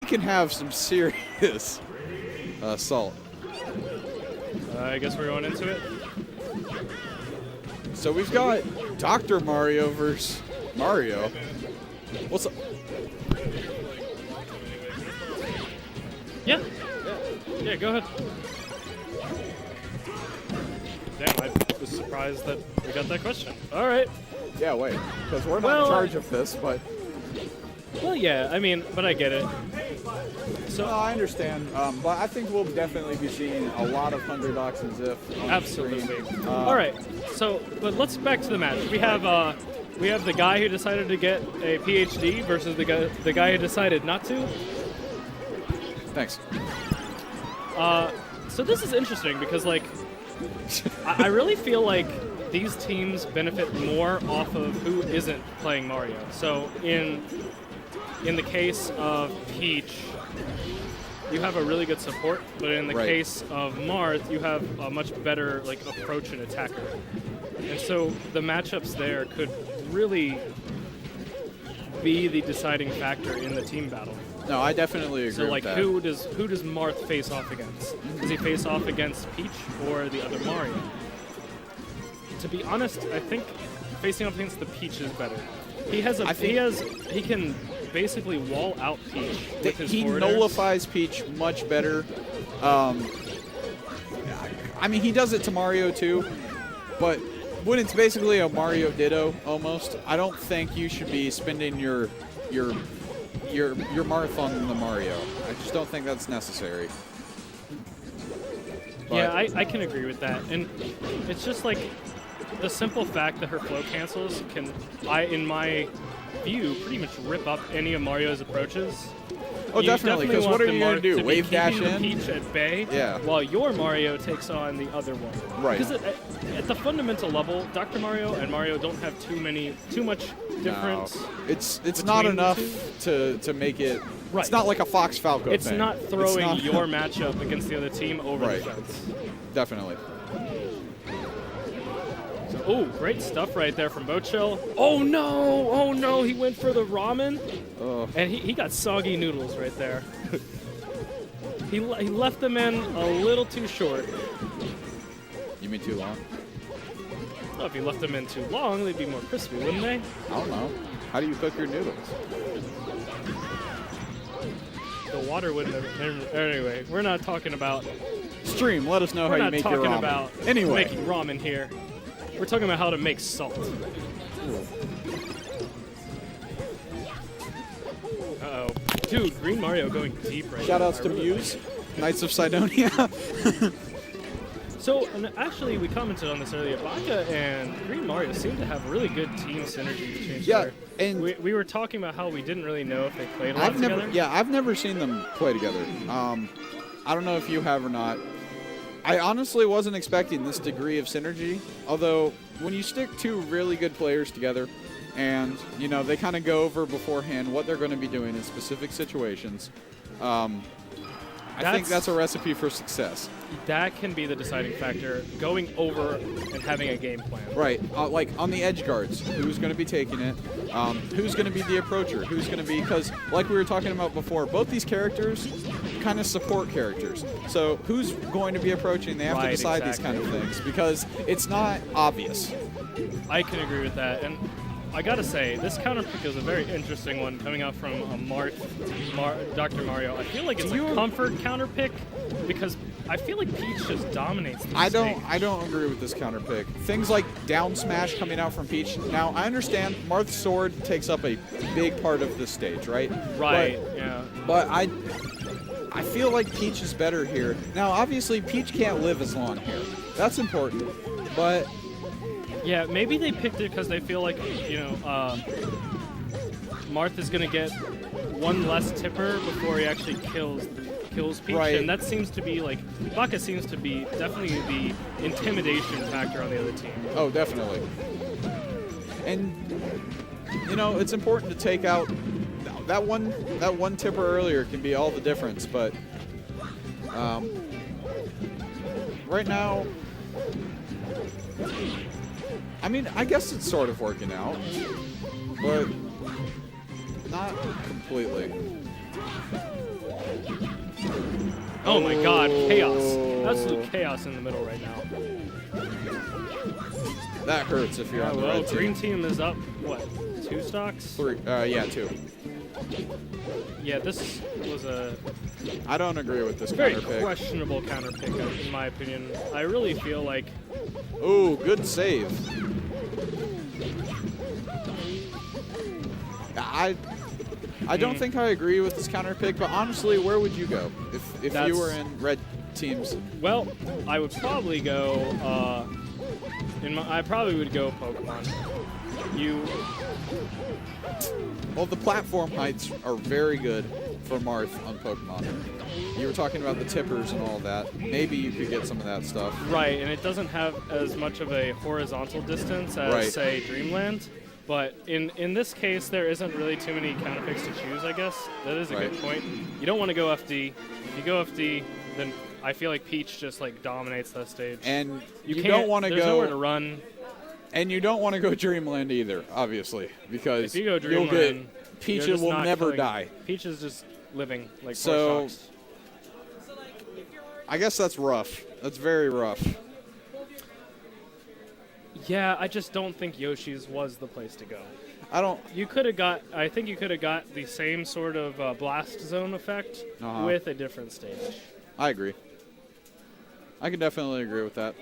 can have some serious assault. I guess we're going into it. So we've got Dr. Mario versus Mario. What's up? Yeah. Yeah, go ahead. Damn, I was surprised that we got that question. All right. Yeah, wait, because we're not in charge of this, but... Well, yeah, I mean, but I get it. So I understand, but I think we'll definitely be seeing a lot of Underdogs and Ziff on absolutely. the screen. All right. So, but let's back to the match. We have the guy who decided to get a PhD versus the guy who decided not to. Thanks. So this is interesting because, like, I really feel like these teams benefit more off of who isn't playing Mario. So in the case of Peach, you have a really good support, but in the case of Marth, you have a much better like approach and attacker. And so the matchups there could really be the deciding factor in the team battle. No, I definitely agree So like with that. who does Marth face off against? Does he face off against Peach or the other Mario? To be honest, I think facing off against the Peach is better. He can basically wall out Peach with his forward airs. Nullifies Peach much better. I mean, he does it to Mario too, but when it's basically a Mario Ditto almost, I don't think you should be spending your Marth on the Mario. I just don't think that's necessary. But Yeah, I can agree with that. And it's just like the simple fact that her flow cancels can, in my view, pretty much rip up any of Mario's approaches. Oh, definitely, because what are you going to do? Wave dash in? Peach at bay, Yeah. while your Mario takes on the other one. Right. Because at the fundamental level, Dr. Mario and Mario don't have too much difference. No. It's not enough to make it. Right. It's not like a Fox Falco It's thing. not throwing not- your matchup against the other team over Right. the fence. Definitely. Oh, great stuff right there from Bochill. Oh no, he went for the ramen. And he got soggy noodles right there. he left them in a little too short. You mean too long? Well, if he left them in too long, they'd be more crispy, wouldn't they? I don't know. How do you cook your noodles? The water wouldn't have... Anyway, we're not talking about... Stream, let us know how you make your ramen. We're not talking about anyway. making ramen here. We're talking about how to make salt. Uh-oh. Dude, Green Mario going deep right now. Shoutouts to Muse, Knights of Sidonia. So, and actually, we commented on this earlier. Baka and Green Mario seem to have really good team synergy between each other. And we were talking about how we didn't really know if they played a lot together. I've never seen them play together. I don't know if you have or not. I honestly wasn't expecting this degree of synergy, although when you stick two really good players together and, you know, they kind of go over beforehand what they're going to be doing in specific situations, I think that's a recipe for success. That can be the deciding factor, going over and having a game plan. Right, like on the edge guards, who's going to be taking it, who's going to be the approacher, who's going to be, because like we were talking about before, both these characters kind of support characters. So who's going to be approaching, they have to decide these kind of things, because it's not obvious. I can agree with that, and I gotta say, this counter pick is a very interesting one coming out from Dr. Mario. I feel like it's a comfort counter pick because I feel like Peach just dominates the stage. I don't agree with this counter pick. Things like down smash coming out from Peach. Now I understand Marth's sword takes up a big part of this stage, right? Right. Yeah. But I feel like Peach is better here. Now obviously Peach can't live as long here. That's important, but. Yeah, maybe they picked it because they feel like, you know, Marth is going to get one less tipper before he actually kills Peach. Right. And that seems to be, like, Baka seems to be definitely the intimidation factor on the other team. Oh, definitely. And, you know, it's important to take out that one tipper earlier can be all the difference, but right now, I mean, I guess it's sort of working out, but not completely. Oh my god, chaos. Absolute chaos in the middle right now. That hurts if you're on the Well, red green team. team is up, what, 2 stocks? 3. Yeah, 2. Yeah, this was a I don't agree with this very counter pick. questionable counter pick, in my opinion. I really feel like Ooh, good save. I don't think I agree with this counter pick, but honestly, where would you go if you were in red teams? well, I would probably go. I probably would go Pokemon. Well, the platform heights are very good for Marth on Pokemon. You were talking about the tippers and all that. Maybe you could get some of that stuff. Right, and it doesn't have as much of a horizontal distance as, say, Dreamland. But in this case, there isn't really too many counter picks to choose, I guess. That is a good point. You don't want to go FD. If you go FD, then I feel like Peach just like dominates that stage. And you don't want to go. There's nowhere to run. And you don't want to go Dreamland either, obviously, because If you go Dreamland, Peach will never die. Peach is just living like So, 4 stocks. I guess that's rough. That's very rough. Yeah, I just don't think Yoshi's was the place to go. You could have got. I think you could have got the same sort of blast zone effect with a different stage. I agree. I can definitely agree with that.